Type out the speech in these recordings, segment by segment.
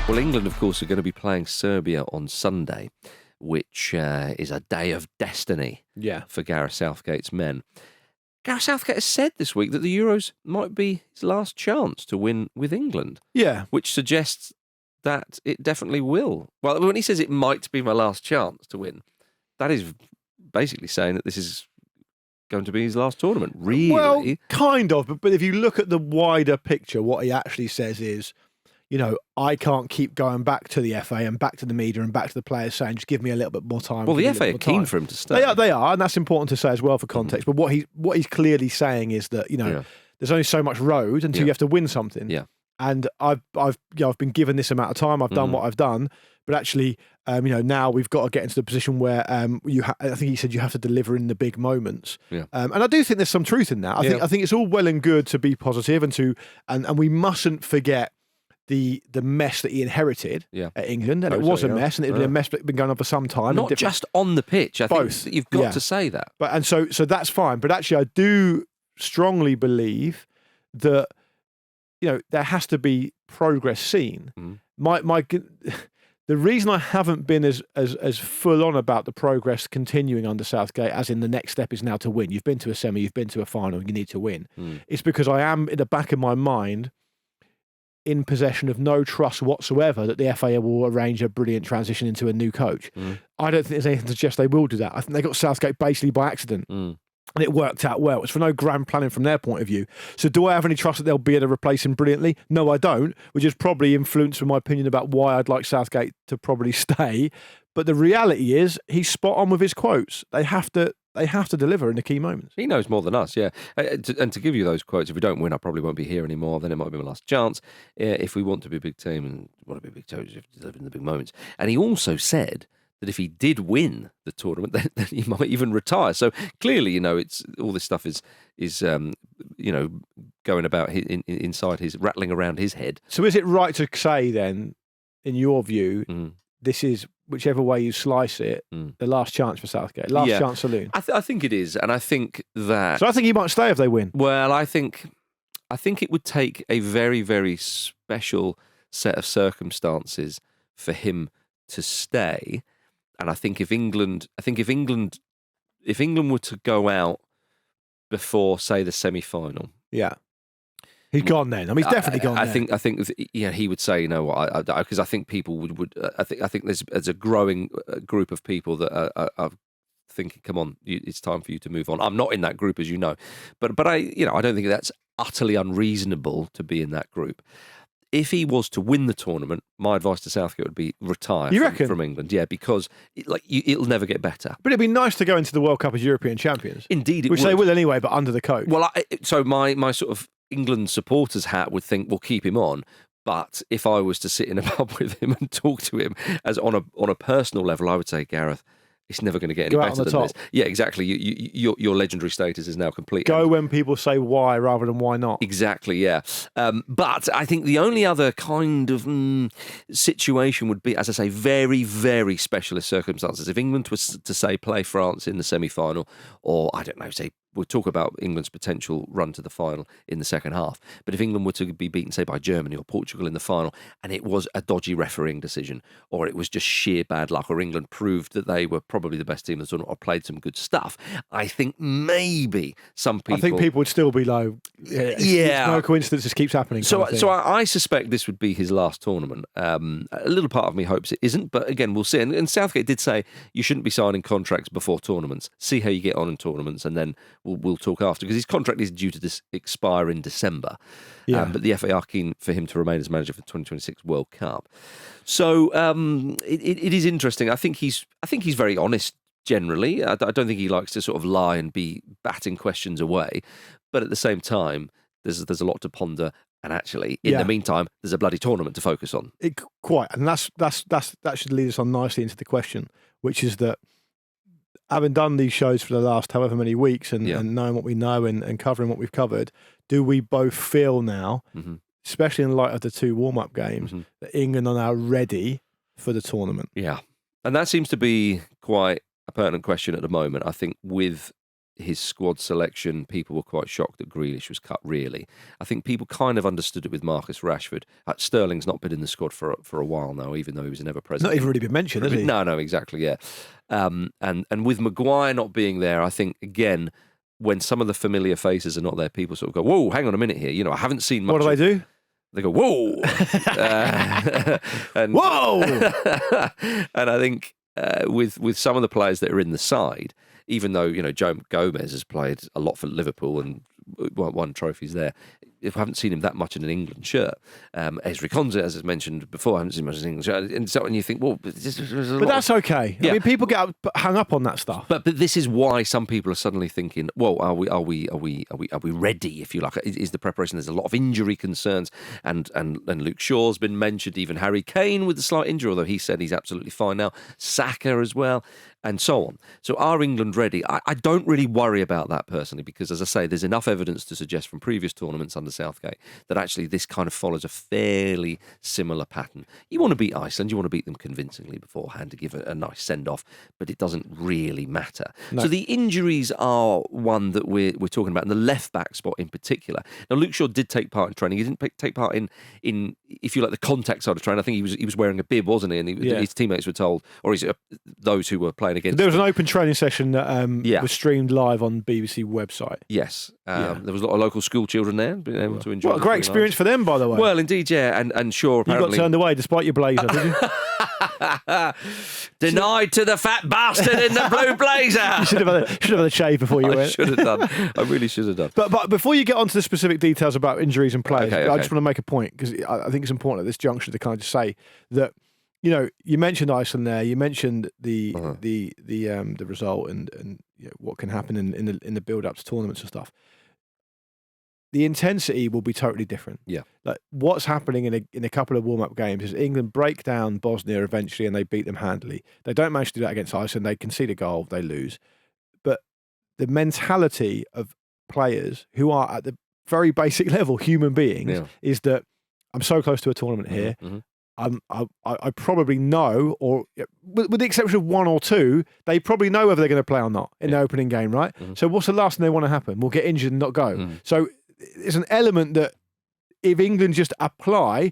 Well, England, of course, are going to be playing Serbia on Sunday, which is a day of destiny for Gareth Southgate's men. Gareth Southgate has said this week that the Euros might be his last chance to win with England. Yeah. Which suggests that it definitely will. Well, when he says it might be my last chance to win, that is basically saying that this is going to be his last tournament, really. Well, kind of, but if you look at the wider picture, what he actually says is, you know, I can't keep going back to the FA and back to the media and back to the players saying, just give me a little bit more time. Well, the FA are keen for him to stay. They are, and that's important to say as well for context. But what he's clearly saying is that, you know, there's only so much road until you have to win something. Yeah. And I've been given this amount of time. I've done what I've done, but actually, now we've got to get into the position where I think he said you have to deliver in the big moments. Yeah. And I do think there's some truth in that. I think it's all well and good to be positive and we mustn't forget the mess that he inherited at England, and it was a mess, and it had been a mess that's been going on for some time. Not just on the pitch. I Both. think you've got to say that. But so that's fine. But actually, I do strongly believe that there has to be progress seen. The reason I haven't been as full on about the progress continuing under Southgate, as in the next step is now to win. You've been to a semi, you've been to a final, you need to win. It's because I am in the back of my mind in possession of no trust whatsoever that the FA will arrange a brilliant transition into a new coach. I don't think there's anything to suggest they will do that. I think they got Southgate basically by accident. And it worked out well. It's for no grand planning from their point of view. So do I have any trust that they'll be able to replace him brilliantly? No, I don't, which is probably influenced my opinion about why I'd like Southgate to probably stay. But the reality is he's spot on with his quotes. They have to deliver in the key moments. He knows more than us, yeah. And to give you those quotes, if we don't win, I probably won't be here anymore. Then it might be my last chance. If we want to be a big team and want to be a big team, you have to deliver in the big moments. And he also said that if he did win the tournament, then he might even retire. So clearly, it's all this stuff is going about inside his, rattling around his head. So is it right to say then, in your view, this is, whichever way you slice it, the last chance for Southgate, last chance saloon? I think it is, and I think that. So I think he might stay if they win. Well, I think it would take a very, very special set of circumstances for him to stay. And I think if England were to go out before, say, the semi-final, he's gone then. I mean, he's definitely gone. I think he would say, you know what, because I think people would. I think there's a growing group of people that are thinking, come on, it's time for you to move on. I'm not in that group, as you know, but I don't think that's utterly unreasonable to be in that group. If he was to win the tournament, my advice to Southgate would be retire from England. Yeah, because it'll never get better. But it'd be nice to go into the World Cup as European champions. Indeed, which they will anyway, but under the coach. Well, so my sort of England supporters hat would think, we'll keep him on. But if I was to sit in a pub with him and talk to him as on a personal level, I would say, Gareth, it's never going to get any better than this. Yeah, exactly. Your legendary status is now complete. Go when people say why rather than why not. Exactly, yeah. But I think the only other kind of situation would be, as I say, very, very specialist circumstances. If England was to, say, play France in the semi-final, or, I don't know, say, we'll talk about England's potential run to the final in the second half. But if England were to be beaten, say, by Germany or Portugal in the final, and it was a dodgy refereeing decision, or it was just sheer bad luck, or England proved that they were probably the best team in the tournament or played some good stuff, I think maybe some people... I think people would still be low. It's no coincidence this keeps happening. So I suspect this would be his last tournament. A little part of me hopes it isn't, but again, we'll see. And Southgate did say you shouldn't be signing contracts before tournaments. See how you get on in tournaments, and then we'll talk after, because his contract is due to expire in December. But the FA are keen for him to remain as manager for the 2026 World Cup. So it is interesting. I think he's very honest generally. I don't think he likes to sort of lie and be batting questions away. But at the same time, there's a lot to ponder. And actually, in the meantime, there's a bloody tournament to focus on. Quite, and that should lead us on nicely into the question, which is that, having done these shows for the last however many weeks and knowing what we know and covering what we've covered, do we both feel now, especially in light of the two warm-up games, that England are now ready for the tournament? Yeah. And that seems to be quite a pertinent question at the moment. I think with his squad selection, people were quite shocked that Grealish was cut, really. I think people kind of understood it with Marcus Rashford. Sterling's not been in the squad for a while now, even though he was never present. Not even really been mentioned, has he? No, exactly, yeah. And with Maguire not being there, I think, again, when some of the familiar faces are not there, people sort of go, whoa, hang on a minute here. You know, I haven't seen much. What do they do? They go, whoa! And, whoa! And I think with some of the players that are in the side, even though, you know, Joe Gomez has played a lot for Liverpool and won trophies there, I haven't seen him that much in an England shirt. Ezri Konsa, as I mentioned before, I haven't seen much in an England shirt. And so when you think, well, but that's okay. Yeah. I mean, people get hung up on that stuff. But this is why some people are suddenly thinking, well, are we ready? If you like, is the preparation? There's a lot of injury concerns, and Luke Shaw's been mentioned. Even Harry Kane with a slight injury, although he said he's absolutely fine now. Saka as well, and so on. So are England ready? I don't really worry about that personally, because, as I say, there's enough evidence to suggest from previous tournaments under Southgate that actually this kind of follows a fairly similar pattern. You want to beat Iceland, you want to beat them convincingly beforehand to give a nice send-off, but it doesn't really matter. No. So the injuries are one that we're talking about, and the left-back spot in particular. Now, Luke Shaw did take part in training. He didn't take part in if you like, the contact side of training. I think he was wearing a bib, wasn't he? And his teammates were told, or those who were playing against. There was an open training session that was streamed live on BBC website. Yes. There was a lot of local school children there being able to enjoy. What a great experience for them, by the way. Well, indeed, yeah. And Shaw apparently... You got turned away despite your blazer, did you? Denied to the fat bastard in the blue blazer. You should have had a shave before you went. I should have done. I really should have done. But before you get on to the specific details about injuries and players, I just want to make a point, because I think it's important at this juncture to kind of just say that, you know, you mentioned Iceland there. You mentioned the result and you know, what can happen in the build up to tournaments and stuff. The intensity will be totally different. Yeah, like what's happening in a couple of warm up games is England break down Bosnia eventually and they beat them handily. They don't manage to do that against Iceland. They concede a goal, they lose. But the mentality of players who are at the very basic level human beings is that I'm so close to a tournament here. I probably know, or with the exception of one or two, they probably know whether they're going to play or not in the opening game, right? So what's the last thing they want to happen? We'll get injured and not go. So there's an element that if England just apply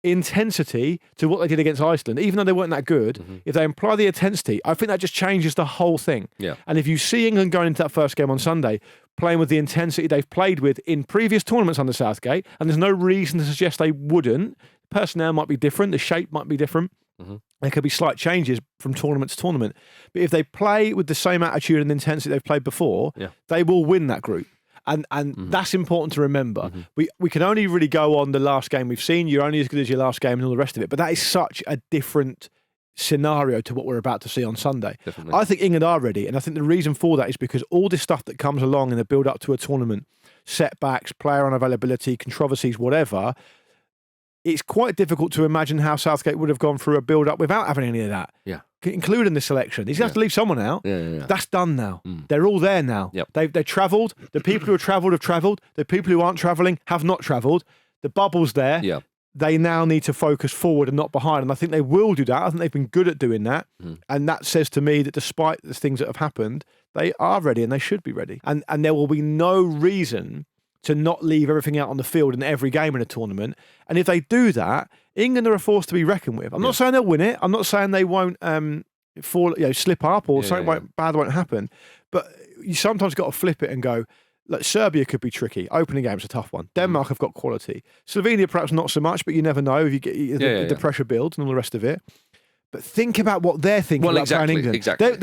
intensity to what they did against Iceland, even though they weren't that good, if they apply the intensity, I think that just changes the whole thing. Yeah. And if you see England going into that first game on Sunday, playing with the intensity they've played with in previous tournaments under Southgate, and there's no reason to suggest they wouldn't, personnel might be different, the shape might be different, there could be slight changes from tournament to tournament. But if they play with the same attitude and intensity they've played before, they will win that group. And that's important to remember. We can only really go on the last game we've seen. You're only as good as your last game and all the rest of it. But that is such a different scenario to what we're about to see on Sunday. Definitely. I think England are ready. And I think the reason for that is because all this stuff that comes along in the build-up to a tournament, setbacks, player unavailability, controversies, whatever, it's quite difficult to imagine how Southgate would have gone through a build-up without having any of that. Yeah. Including the selection. He's going to have to leave someone out. That's done now. They're all there now. They've travelled. The people who have travelled have travelled. The people who aren't travelling have not travelled. The bubble's there. Yeah. They now need to focus forward and not behind. And I think they will do that. I think they've been good at doing that. And that says to me that despite the things that have happened, they are ready and they should be ready. And there will be no reason to not leave everything out on the field in every game in a tournament. And if they do that, England are a force to be reckoned with. I'm not saying they'll win it. I'm not saying they won't slip up or something bad won't happen. But you sometimes got to flip it and go, look, Serbia could be tricky. Opening game's a tough one. Denmark have got quality. Slovenia perhaps not so much, but you never know if you get the pressure builds and all the rest of it. But think about what they're thinking about playing England. Exactly.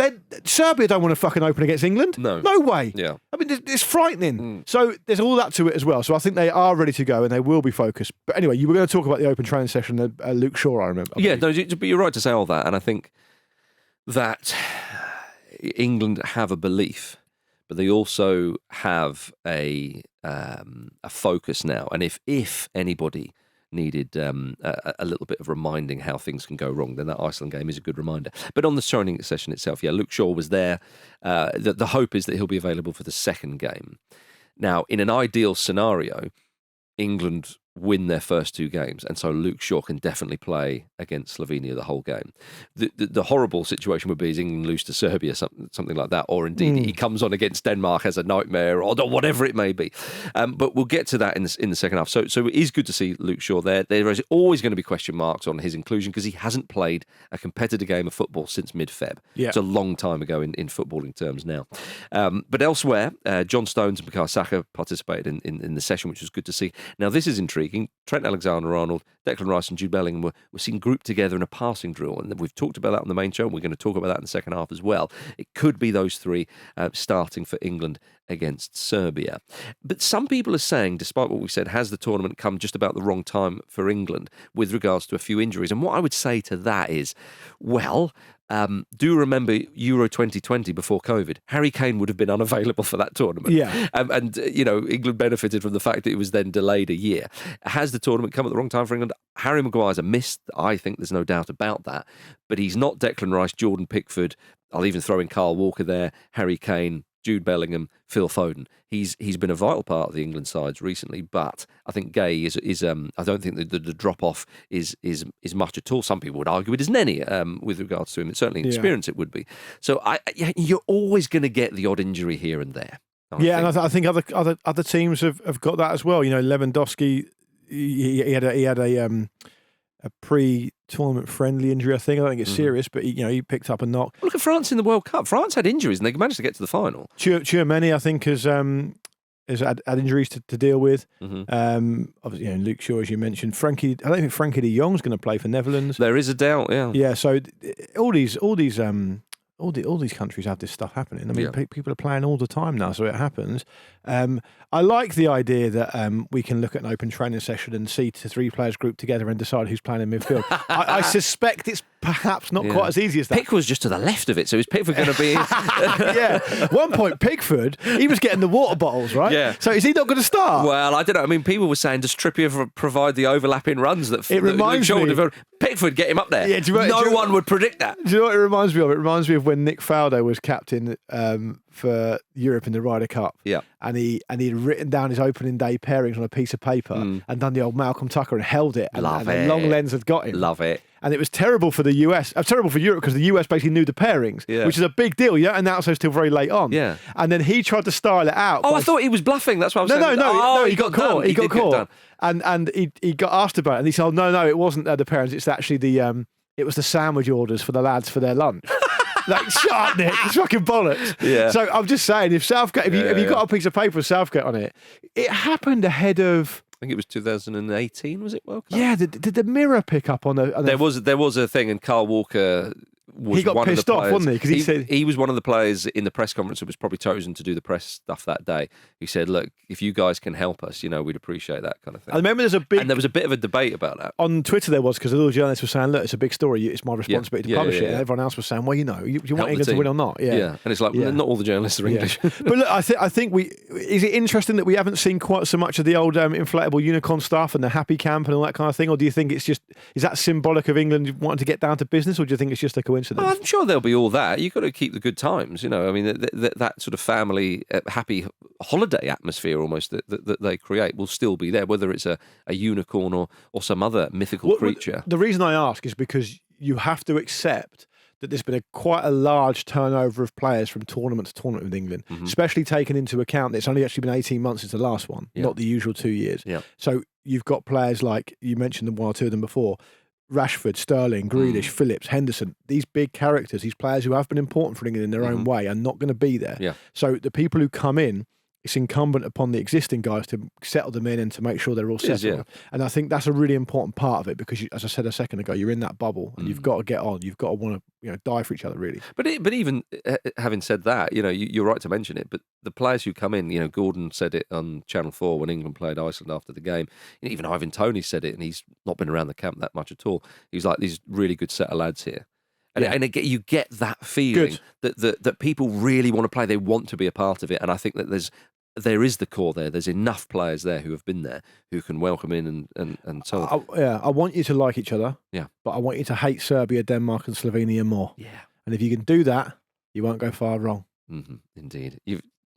Serbia don't want to fucking open against England. No way. Yeah. I mean, it's frightening. So there's all that to it as well. So I think they are ready to go and they will be focused. But anyway, you were going to talk about the open training session that Luke Shaw, I remember. But you're right to say all that. And I think that England have a belief, but they also have a focus now. And if anybody needed a little bit of reminding how things can go wrong, then that Iceland game is a good reminder. But on the training session itself, Luke Shaw was there. The hope is that he'll be available for the second game. Now, in an ideal scenario, England win their first 2 games, and so Luke Shaw can definitely play against Slovenia the whole game. The horrible situation would be is England lose to Serbia, something like that, or indeed he comes on against Denmark as a nightmare, or whatever it may be. But we'll get to that in the second half. So it is good to see Luke Shaw there. There is always going to be question marks on his inclusion because he hasn't played a competitive game of football since mid-Feb. Yeah. It's a long time ago in footballing terms now. But elsewhere, John Stones and Bukayo Saka participated in the session, which was good to see. Now, this is intriguing. Trent Alexander-Arnold, Declan Rice and Jude Bellingham were seen grouped together in a passing drill, and we've talked about that on the main show, and we're going to talk about that in the second half as well. It could be those 3 starting for England against Serbia. But some people are saying, despite what we said, has the tournament come just about the wrong time for England with regards to a few injuries? And what I would say to that is, well, do remember Euro 2020 before COVID. Harry Kane would have been unavailable for that tournament. Yeah. And England benefited from the fact that it was then delayed a year. Has the tournament come at the wrong time for England? Harry Maguire's a miss. I think there's no doubt about that. But he's not Declan Rice, Jordan Pickford. I'll even throw in Kyle Walker there, Harry Kane, Jude Bellingham, Phil Foden. He's been a vital part of the England sides recently, but I think Gay is I don't think the drop off is much at all. Some people would argue it isn't any with regards to him. Certainly in experience it would be. So you're always going to get the odd injury here and there. And I think other teams have got that as well. Lewandowski, he had a pre-tournament friendly injury, I think. I don't think it's serious, but he picked up a knock. Look at France in the World Cup. France had injuries and they managed to get to the final. Tchouaméni, I think, has had injuries to deal with. Obviously, Luke Shaw, as you mentioned. I don't think Frankie de Jong's going to play for Netherlands. There is a doubt, yeah. Yeah, so all these countries have this stuff happening. I mean, people are playing all the time now, so it happens. I like the idea that we can look at an open training session and see 3 players grouped together and decide who's playing in midfield. I suspect it's perhaps not quite as easy as that. Pickford was just to the left of it, so is Pickford going to be... Yeah. At one point, Pickford, he was getting the water bottles, right? Yeah. So is he not going to start? Well, I don't know. I mean, people were saying, does Trippier provide the overlapping runs that reminds me... Pickford, get him up there. Yeah, no one would predict that. Do you know what it reminds me of? It reminds me of when Nick Faldo was captain for Europe in the Ryder Cup. Yeah. And he'd written down his opening day pairings on a piece of paper and done the old Malcolm Tucker and held it. And the long lens had got him. Love it. And it was terrible for the US, terrible for Europe because the US basically knew the pairings, which is a big deal. You don't announce those till very late on. Yeah. And then he tried to style it out. Oh, I thought he was bluffing. That's what I was saying. No, he got caught. He got caught. Done. And he got asked about it. And he said, no, it wasn't the pairings. It's actually it was the sandwich orders for the lads for their lunch. Like, shut up, Nick. It's fucking bollocks. Yeah. So I'm just saying, if Southgate, if you got a piece of paper with Southgate on it, it happened ahead of... I think it was 2018, was it, World Cup? Yeah, did the Mirror pick up on a... There was a thing, and Carl Walker... He got pissed off, wasn't he? Because he said he was one of the players in the press conference who was probably chosen to do the press stuff that day. He said, "Look, if you guys can help us, we'd appreciate that kind of thing." I remember there was a bit of a debate about that on Twitter. There was because all the journalists were saying, "Look, it's a big story. It's my responsibility to publish it." And everyone else was saying, "Well, you want England to win or not?" Yeah. And it's like not all the journalists are English. But look, I think is it interesting that we haven't seen quite so much of the old inflatable unicorn stuff and the happy camp and all that kind of thing, or do you think is that symbolic of England wanting to get down to business, or do you think it's just a coincidence? I'm sure there'll be all that. You've got to keep the good times, I mean, that sort of family, happy holiday atmosphere almost that they create will still be there, whether it's a unicorn or some other mythical creature. The reason I ask is because you have to accept that there's been quite a large turnover of players from tournament to tournament with England, especially taking into account that it's only actually been 18 months since the last one, not the usual 2 years. Yeah. So you've got players like, you mentioned one or two of them before, Rashford, Sterling, Grealish, Phillips, Henderson, these big characters, these players who have been important for England in their own way are not going to be there. Yeah. So the people who come in, it's incumbent upon the existing guys to settle them in and to make sure they're all settled. And I think that's a really important part of it because, as I said a second ago, you're in that bubble and you've got to get on. You've got to want to die for each other, really. But even having said that, you're right to mention it, but the players who come in, Gordon said it on Channel 4 when England played Iceland after the game. Even Ivan Toney said it, and he's not been around the camp that much at all. He's like, these really good set of lads here. And again, you get that feeling that people really want to play. They want to be a part of it. And I think that there is the core there. There's enough players there who have been there who can welcome in and so on. I want you to like each other. Yeah. But I want you to hate Serbia, Denmark and Slovenia more. Yeah. And if you can do that, you won't go far wrong. Mm-hmm. Indeed.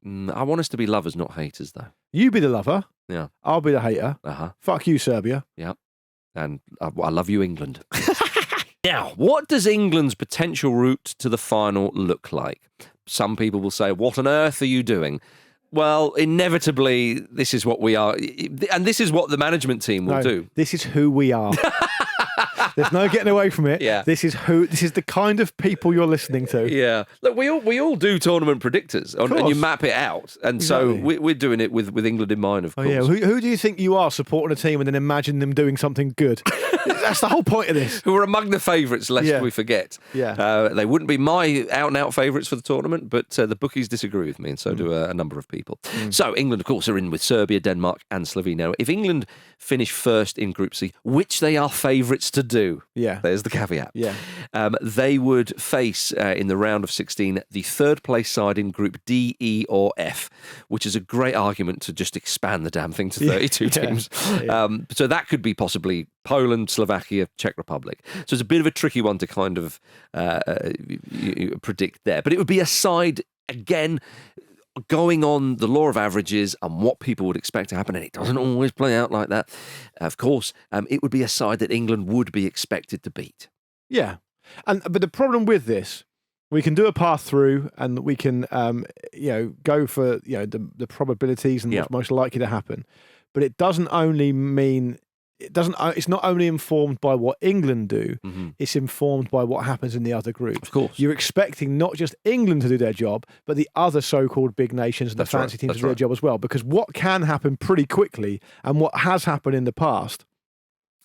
I want us to be lovers, not haters, though. You be the lover. Yeah. I'll be the hater. Fuck you, Serbia. Yeah. And I love you, England. Now, what does England's potential route to the final look like? Some people will say, what on earth are you doing? Well, inevitably, this is what we are. And this is what the management team will do. This is who we are. There's no getting away from it. Yeah. This is the kind of people you're listening to. Yeah. Look, we all do tournament predictors, and you map it out. And so we're doing it with England in mind, of course. Yeah. Who do you think you are supporting a team and then imagine them doing something good? That's the whole point of this. Who are among the favourites, lest we forget. Yeah. They wouldn't be my out-and-out favourites for the tournament, but the bookies disagree with me, and so do a number of people. So England, of course, are in with Serbia, Denmark and Slovenia. If England finish first in Group C, which they are favourites to do, there's the caveat. Yeah. They would face, in the round of 16, the third-place side in Group D, E or F, which is a great argument to just expand the damn thing to 32 teams. So that could be possibly Poland, Slovakia, Czech Republic. So it's a bit of a tricky one to kind of predict there. But it would be a side, again, going on the law of averages and what people would expect to happen, and it doesn't always play out like that. Of course, it would be a side that England would be expected to beat. Yeah. But the problem with this, we can do a path through and we can go for the probabilities and what's most likely to happen. But it doesn't only mean it's not only informed by what England do, it's informed by what happens in the other groups. Of course. You're expecting not just England to do their job, but the other so-called big nations and the fancy teams to do their job as well. Because what can happen pretty quickly, and what has happened in the past,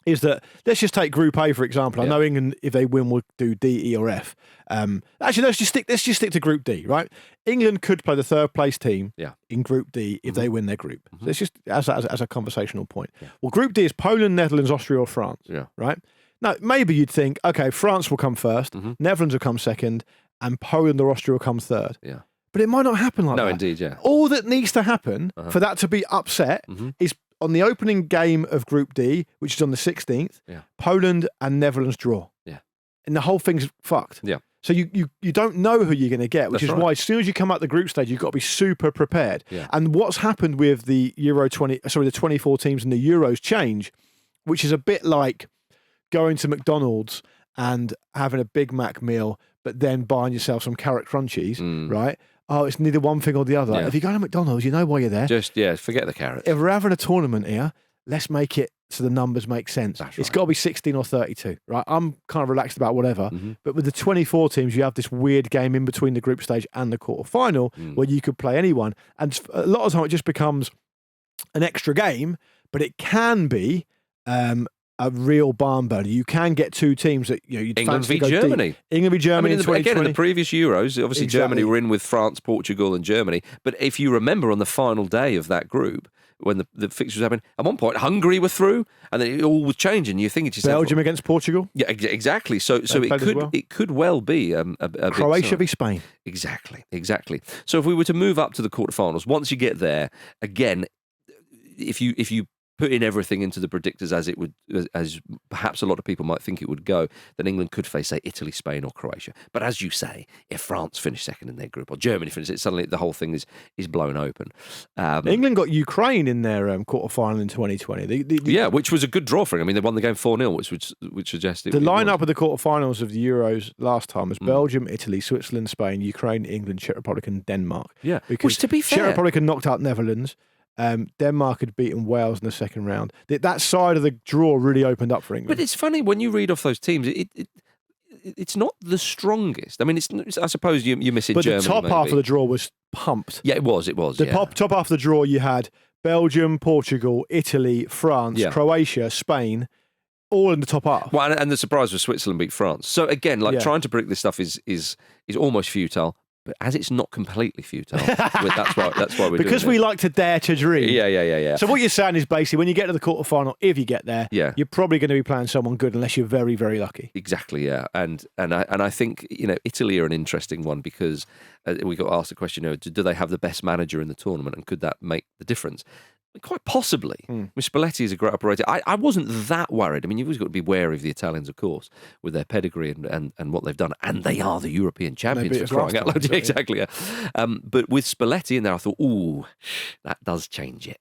is that, let's just take Group A, for example. I know England, if they win, will do D, E or F. Actually, let's just stick to Group D, right? England could play the third place team in Group D if they win their group. So it's just as a conversational point. Well, Group D is Poland, Netherlands, Austria or France, right? Now, maybe you'd think, okay, France will come first, Netherlands will come second, and Poland or Austria will come third. Yeah. But it might not happen like that. No, indeed, yeah. All that needs to happen for that to be upset is on the opening game of Group D, which is on the 16th, Poland and Netherlands draw. Yeah. And the whole thing's fucked. Yeah. So you don't know who you're going to get, which is why as soon as you come out the group stage, you've got to be super prepared. Yeah. And what's happened with the the 24 teams in the Euros change, which is a bit like going to McDonald's and having a Big Mac meal, but then buying yourself some carrot crunchies, right? Oh, it's neither one thing or the other. Yeah. If you go to McDonald's, you know why you're there. Just, forget the carrots. If we're having a tournament here, let's make it so the numbers make sense. That's it's got to be 16 or 32, right? I'm kind of relaxed about whatever. But with the 24 teams, you have this weird game in between the group stage and the quarterfinal where you could play anyone. And a lot of the time it just becomes an extra game, but it can be a real barn burner. You can get two teams that you'd England v go Germany. Deep. England v Germany. Again, in the previous Euros, obviously Germany were in with France, Portugal, and Germany. But if you remember, on the final day of that group, when the fixtures happened, at one point Hungary were through, and then it all was changing. You think it's yourself, Belgium against Portugal. Yeah, exactly. So it could well be a Croatia v Spain. Exactly. So if we were to move up to the quarterfinals, once you get there, again, if you put in everything into the predictors as perhaps a lot of people might think it would go, then England could face, say, Italy, Spain or Croatia. But as you say, if France finish second in their group or Germany finishes it, suddenly the whole thing is blown open. England got Ukraine in their quarterfinal in 2020. Which was a good draw for them. I mean, they won the game 4-0, which suggested... The lineup of the quarterfinals of the Euros last time was Belgium, Italy, Switzerland, Spain, Ukraine, England, Czech Republic and Denmark. Yeah, because which, to be fair... Czech Republic had knocked out Netherlands. Denmark had beaten Wales in the second round. That side of the draw really opened up for England. But it's funny, when you read off those teams, it's not the strongest. I mean, I suppose you're missing Germany. But the top half of the draw was pumped. Yeah, it was. The top half of the draw, you had Belgium, Portugal, Italy, France, Croatia, Spain, all in the top half. Well, and the surprise was Switzerland beat France. So again, trying to predict this stuff is almost futile. But as it's not completely futile, that's why we're because doing we like to dare to dream. Yeah. So what you're saying is basically when you get to the quarterfinal, if you get there, you're probably going to be playing someone good unless you're very, very lucky. Exactly, yeah. And I think Italy are an interesting one because we got asked the question, do they have the best manager in the tournament, and could that make the difference? Quite possibly. Spalletti is a great operator. I wasn't that worried. I mean, you've always got to be wary of the Italians, of course, with their pedigree and what they've done. And they are the European champions for crying out loud. Yeah, exactly. Yeah. But with Spalletti in there, I thought, ooh, that does change it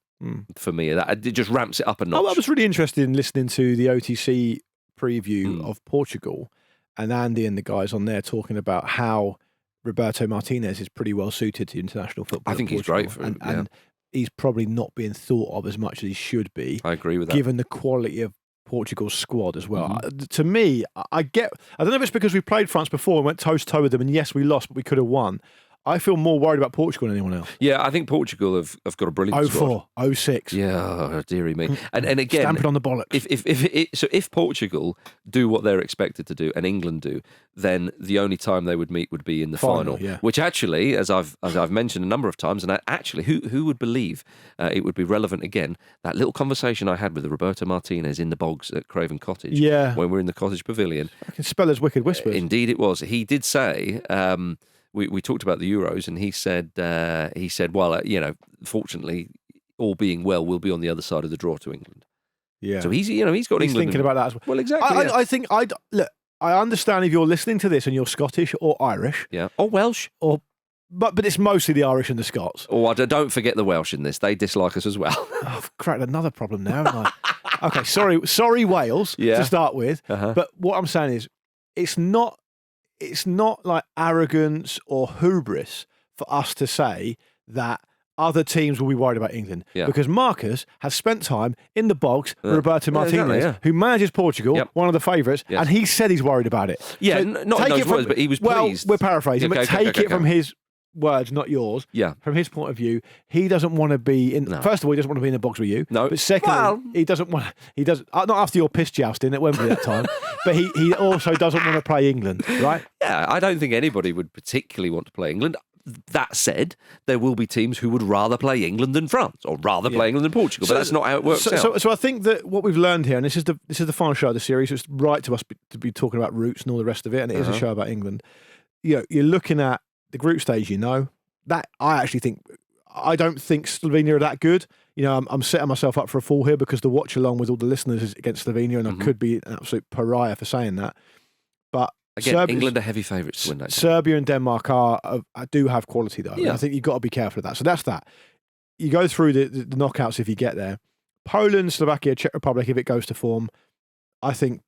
for me. It just ramps it up a notch. I was really interested in listening to the OTC preview of Portugal, and Andy and the guys on there talking about how Roberto Martinez is pretty well suited to international football. I think he's great for him. And he's probably not being thought of as much as he should be. I agree with that. Given the quality of Portugal's squad as well. To me, I don't know if it's because we played France before and went toe-to-toe with them, and yes, we lost, but we could have won. I feel more worried about Portugal than anyone else. Yeah, I think Portugal have got a brilliant squad. 04, 06. Yeah, oh, dearie me. And again, stamp it on the bollocks. If Portugal do what they're expected to do and England do, then the only time they would meet would be in the final. Yeah. Which actually, as I've mentioned a number of times, and actually, who would believe it would be relevant again? That little conversation I had with Roberto Martinez in the bogs at Craven Cottage. Yeah. When we were in the Cottage Pavilion. I can spell his wicked whispers. Indeed, it was. He did say. We talked about the Euros, and he said, well, fortunately, all being well, we'll be on the other side of the draw to England. Yeah. So he's got he's England thinking about that as well. Well, exactly. I think look. I understand if you're listening to this and you're Scottish or Irish, or Welsh, but it's mostly the Irish and the Scots. Oh, don't forget the Welsh in this; they dislike us as well. Oh, I've cracked another problem now, haven't I? Okay, sorry, Wales to start with. But what I'm saying is, it's not like arrogance or hubris for us to say that other teams will be worried about England. Yeah. Because Marcus has spent time in the bogs with Roberto Martinez, who manages Portugal, one of the favourites, and he said he's worried about it. Yeah, so not in those words, but he was pleased. Well, we're paraphrasing, but take it from his words, not yours. Yeah. From his point of view, he doesn't want to be in. No. First of all, he doesn't want to be in the box with you. No. But secondly, he doesn't want. He does not after your piss jousting at Wembley that time. But he also doesn't want to play England, right? Yeah, I don't think anybody would particularly want to play England. That said, there will be teams who would rather play England than France, or rather play England than Portugal. But that's not how it works out. So I think that what we've learned here, and this is the final show of the series. It's right to us to be talking about roots and all the rest of it, and it is a show about England. You're looking at the group stage. That I don't think Slovenia are that good. I'm setting myself up for a fall here because the watch along with all the listeners is against Slovenia, and I could be an absolute pariah for saying that. But again, England are heavy favourites to win that. Serbia and Denmark do have quality though. Yeah. I think you've got to be careful of that. So that's that. You go through the knockouts if you get there. Poland, Slovakia, Czech Republic, if it goes to form, I think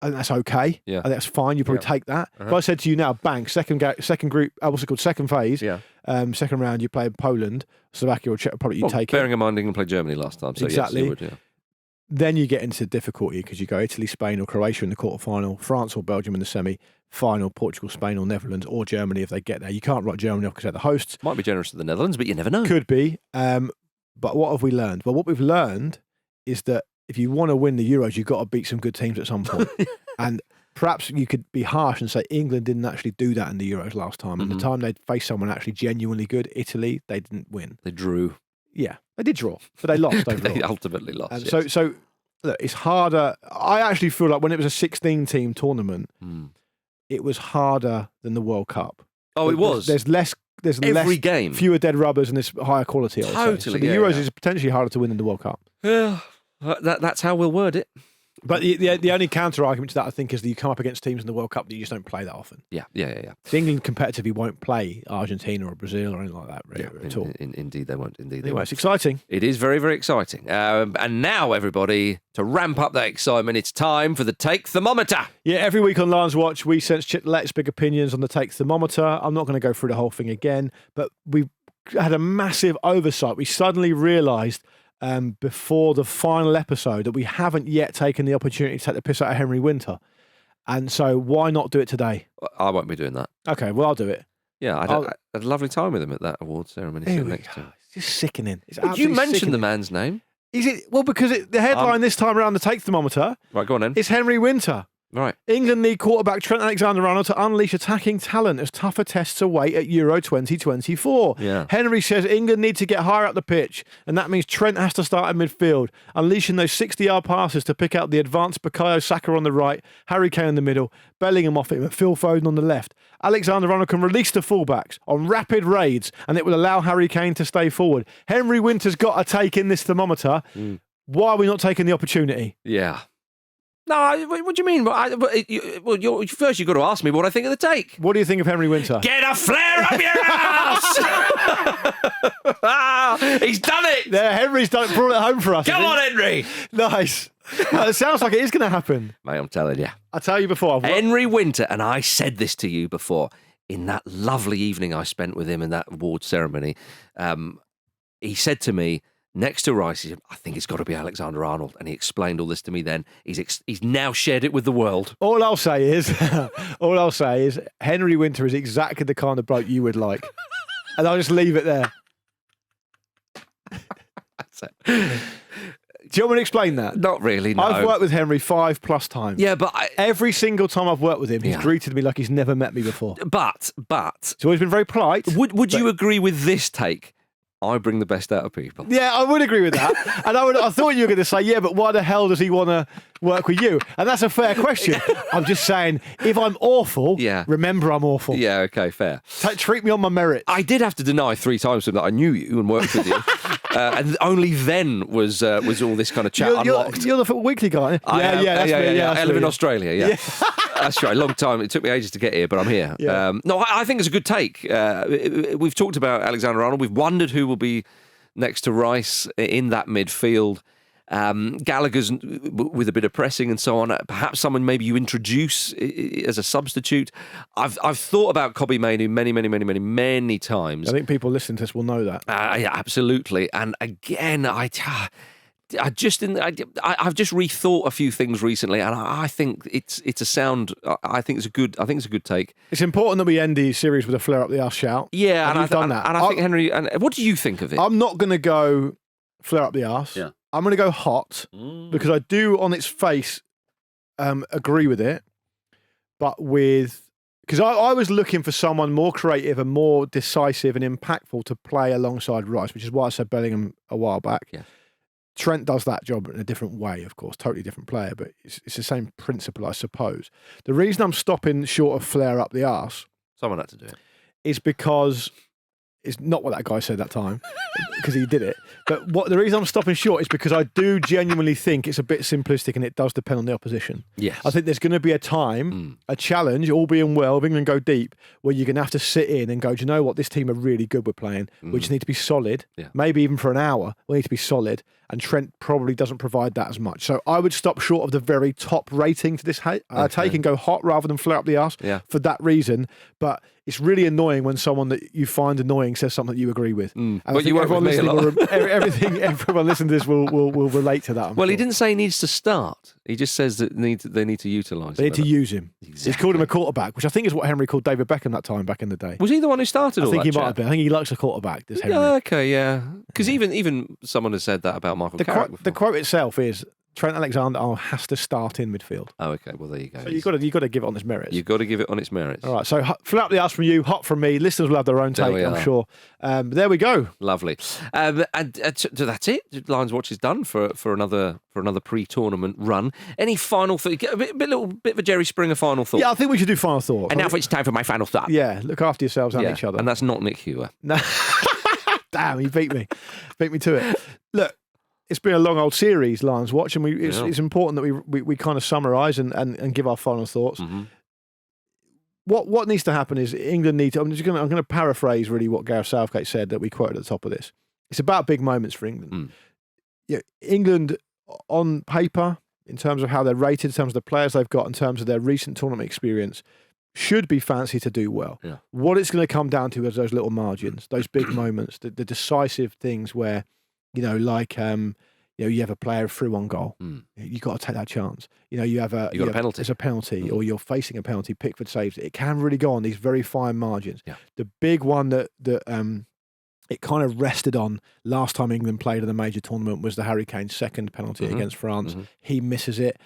that's okay. Yeah. I think that's fine. You probably take that. If I said to you now, bang, second group, what's it called? Second phase. Yeah. Second round, you play Poland, Slovakia, or Czech Republic. You take it. Bearing in mind England played Germany last time, so exactly. Yes, you would, yeah. Then you get into difficulty because you go Italy, Spain, or Croatia in the quarterfinal, France or Belgium in the semi-final, Portugal, Spain, or Netherlands, or Germany if they get there. You can't write Germany off because they're the hosts. Might be generous to the Netherlands, but you never know. Could be. But what have we learned? Well, what we've learned is that if you want to win the Euros, you've got to beat some good teams at some point. And perhaps you could be harsh and say England didn't actually do that in the Euros last time. And the time they'd faced someone actually genuinely good, Italy, they didn't win. They drew. Yeah, they did draw, but they lost overall. They ultimately lost. And so look, it's harder. I actually feel like when it was a 16-team tournament, it was harder than the World Cup. Oh, it was. There's less. There's every game, fewer dead rubbers, and there's higher quality. Totally. So the Euros is potentially harder to win than the World Cup. Yeah, that's how we'll word it. But the only counter argument to that, I think, is that you come up against teams in the World Cup that you just don't play that often. Yeah. So England competitively won't play Argentina or Brazil or anything like that really, at all. Indeed, they won't. Indeed, they anyway, won't. It's exciting. It is very, very exciting. And now, everybody, to ramp up that excitement, it's time for the Take Thermometer. Yeah, every week on Lions Watch, we sense Chitlet's big opinions on the Take Thermometer. I'm not going to go through the whole thing again, but we had a massive oversight. We suddenly realised before the final episode that we haven't yet taken the opportunity to take the piss out of Henry Winter. And so why not do it today? I won't be doing that. Okay, well, I'll do it. Yeah, I had a lovely time with him at that awards ceremony. Next to him. It's just sickening. You mentioned the man's name. Is it? Well, because the headline this time around the Take Thermometer right, go on then. It's Henry Winter. Right. England need quarterback Trent Alexander-Arnold to unleash attacking talent as tougher tests await at Euro 2024. Yeah. Henry says England need to get higher up the pitch, and that means Trent has to start in midfield, unleashing those 60-yard passes to pick out the advanced Bukayo Saka on the right, Harry Kane in the middle, Bellingham off him, and Phil Foden on the left. Alexander-Arnold can release the fullbacks on rapid raids, and it will allow Harry Kane to stay forward. Henry Winter's got a take in this thermometer. Why are we not taking the opportunity? Yeah. No, what do you mean? First you've got to ask me what I think of the take. What do you think of Henry Winter? Get a flare up your ass! He's done it! There, Henry's brought it home for us. Come on, Henry! Nice. Well, it sounds like it is going to happen. Mate, I'm telling you. I tell you before. Henry Winter, and I said this to you before, in that lovely evening I spent with him in that award ceremony, he said to me, next to Rice, he said, I think it's got to be Alexander-Arnold. And he explained all this to me then. He's now shared it with the world. All I'll say is Henry Winter is exactly the kind of bloke you would like. And I'll just leave it there. That's it. Do you want me to explain that? Not really, no. I've worked with Henry 5+ times. Yeah, but every single time I've worked with him, he's greeted me like he's never met me before. But he's always been very polite. Would you agree with this take? I bring the best out of people. Yeah, I would agree with that. And I thought you were going to say, yeah, but why the hell does he want to work with you? And that's a fair question. I'm just saying, if I'm awful, remember I'm awful. Yeah, okay, fair. Treat me on my merits. I did have to deny 3 times to him that I knew you and worked with you. And only then was all this kind of chat unlocked. You're the Football Weekly guy. Yeah. I live in Australia, yeah. That's right, a long time. It took me ages to get here, but I'm here. Yeah. No, I think it's a good take. We've talked about Alexander-Arnold. We've wondered who will be next to Rice in that midfield. Gallagher's with a bit of pressing and so on. Perhaps someone maybe you introduce as a substitute. I've thought about Kobbie Mainoo many times. I think people listening to this will know that. Yeah, absolutely. And again, I've just rethought a few things recently, and I think it's a sound. I think it's a good take. It's important that we end the series with a flare up the arse shout. Yeah, and you've done that. And I think Henry. And what do you think of it? I'm not going to go flare up the arse. Yeah. I'm going to go hot because I do, on its face, agree with it, but because I was looking for someone more creative and more decisive and impactful to play alongside Rice, which is why I said Bellingham a while back. Yeah. Trent does that job in a different way, of course, totally different player, but it's the same principle, I suppose. The reason I'm stopping short of flare up the arse, someone had to do it, is because it's not what that guy said that time, because he did it. But the reason I'm stopping short is because I do genuinely think it's a bit simplistic and it does depend on the opposition. Yes. I think there's going to be a time, a challenge, all being well, if England go deep, where you're going to have to sit in and go, do you know what, this team are really good with playing. We just need to be solid. Yeah. Maybe even for an hour, we need to be solid. And Trent probably doesn't provide that as much. So I would stop short of the very top rating to this take and go hot rather than flare up the arse for that reason. But it's really annoying when someone that you find annoying says something that you agree with. And but you won't with me a lot. Everyone listening to this will relate to that. Well, he didn't say he needs to start. He just says that they need to utilise him. They need to use him. Exactly. He's called him a quarterback, which I think is what Henry called David Beckham that time back in the day. Was he the one who started all that? I think he chat? might have been. I think he likes a quarterback, does Henry. Yeah, okay, yeah. Because even someone has said that about Michael Carrick before. The quote itself is, Trent Alexander-Arnold has to start in midfield. Oh, okay. Well, there you go. So you've got to give it on its merits. You've got to give it on its merits. All right. So flare up the arse from you, hot from me. Listeners will have their own take, I'm sure. There we go. Lovely. And that's it. Lions Watch is done for another pre-tournament run. Any final thought? A little bit of a Jerry Springer final thought. Yeah, I think we should do final thoughts. And now it's time for my final thought. Yeah. Look after yourselves and each other. And that's not Nick Hewer. No. Damn, he beat me. Beat me to it. Look. It's been a long old series, Lions Watch, and it's important that we kind of summarise and give our final thoughts. Mm-hmm. What needs to happen is England need to. I'm going to paraphrase really what Gareth Southgate said that we quoted at the top of this. It's about big moments for England. Yeah, England on paper, in terms of how they're rated, in terms of the players they've got, in terms of their recent tournament experience, should be fancy to do well. Yeah. What it's going to come down to is those little margins, those big moments, the decisive things where. You have a player through on goal. You've got to take that chance. You have a penalty. It's a penalty, or you're facing a penalty. Pickford saves it. It can really go on these very fine margins. Yeah. The big one that it kind of rested on last time England played in a major tournament was the Harry Kane second penalty against France. He misses it.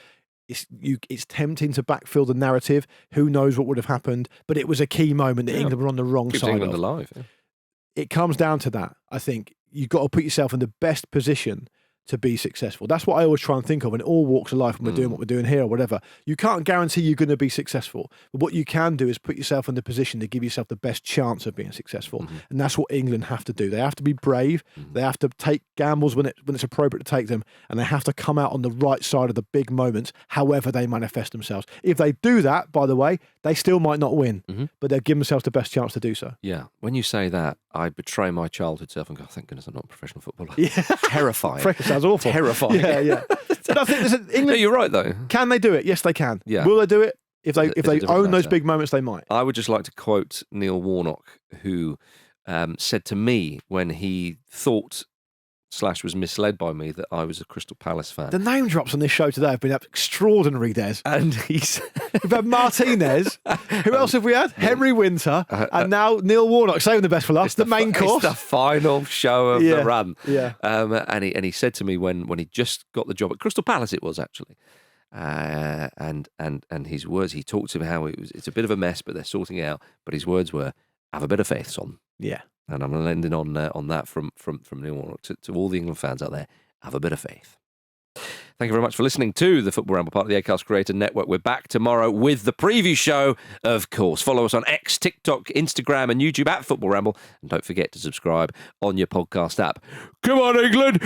it's tempting to backfill the narrative. Who knows what would have happened? But it was a key moment that England were on the wrong Keeps side England of. alive. Yeah. It comes down to that. I think you've got to put yourself in the best position to be successful. That's what I always try and think of in all walks of life when we're doing what we're doing here or whatever. You can't guarantee you're going to be successful. But what you can do is put yourself in the position to give yourself the best chance of being successful. And that's what England have to do. They have to be brave. They have to take gambles when it's appropriate to take them. And they have to come out on the right side of the big moments, however they manifest themselves. If they do that, by the way, they still might not win, but they'll give themselves the best chance to do so. Yeah. When you say that, I betray my childhood self and go, thank goodness I'm not a professional footballer. Yeah. Terrifying. Sounds awful. Terrifying. Yeah. But I think England. No, you're right, though. Can they do it? Yes, they can. Yeah. Will they do it? If they different own those matter. big moments, they might. I would just like to quote Neil Warnock, who said to me when he thought / was misled by me that I was a Crystal Palace fan. The name drops on this show today have been extraordinary, Des. And he's We've had Martinez. Who else have we had? Henry Winter. And now Neil Warnock, saving the best for last. The main course. It's the final show of the run. Yeah. And he said to me when he just got the job at Crystal Palace, it was actually. And his words, he talked to me how it's a bit of a mess, but they're sorting it out. But his words were, have a bit of faith, son. Yeah. And I'm ending on that from Neil Warnock to all the England fans out there. Have a bit of faith. Thank you very much for listening to the Football Ramble, part of the Acast Creator Network. We're back tomorrow with the preview show, of course. Follow us on X, TikTok, Instagram, and YouTube at Football Ramble. And don't forget to subscribe on your podcast app. Come on, England!